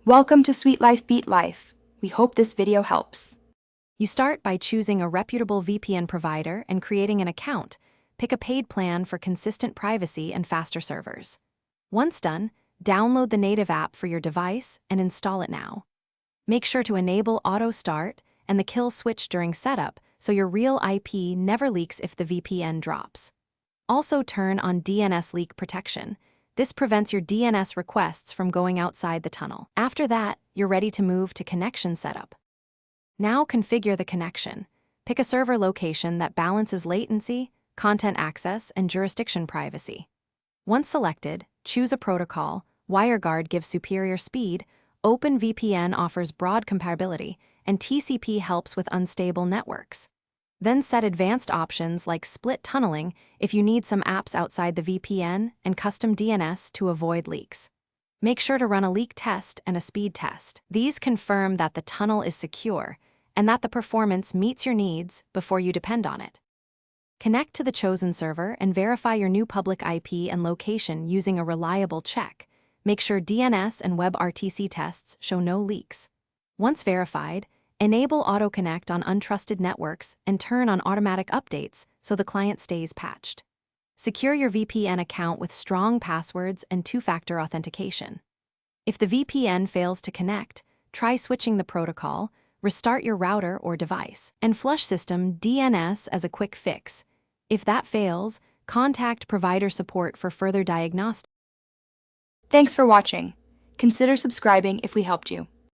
Welcome to Sweet Life Beat Life. We hope this video helps. You start by choosing a reputable VPN provider and creating an account. Pick a paid plan for consistent privacy and faster servers. Once done, download the native app for your device and install it now. Make sure to enable auto start and the kill switch during setup so your real IP never leaks if the VPN drops. Also turn on DNS leak protection. This prevents your DNS requests from going outside the tunnel. After that, you're ready to move to connection setup. Now configure the connection. Pick a server location that balances latency, content access, and jurisdiction privacy. Once selected, choose a protocol. WireGuard gives superior speed, OpenVPN offers broad compatibility, and TCP helps with unstable networks. Then set advanced options like split tunneling if you need some apps outside the VPN and custom DNS to avoid leaks. Make sure to run a leak test and a speed test. These confirm that the tunnel is secure and that the performance meets your needs before you depend on it. Connect to the chosen server and verify your new public IP and location using a reliable check. Make sure DNS and WebRTC tests show no leaks. Once verified, enable AutoConnect on untrusted networks and turn on automatic updates so the client stays patched. Secure your VPN account with strong passwords and two-factor authentication. If the VPN fails to connect, try switching the protocol, restart your router or device, and flush system DNS as a quick fix. If that fails, contact provider support for further diagnostics. Thanks for watching. Consider subscribing if we helped you.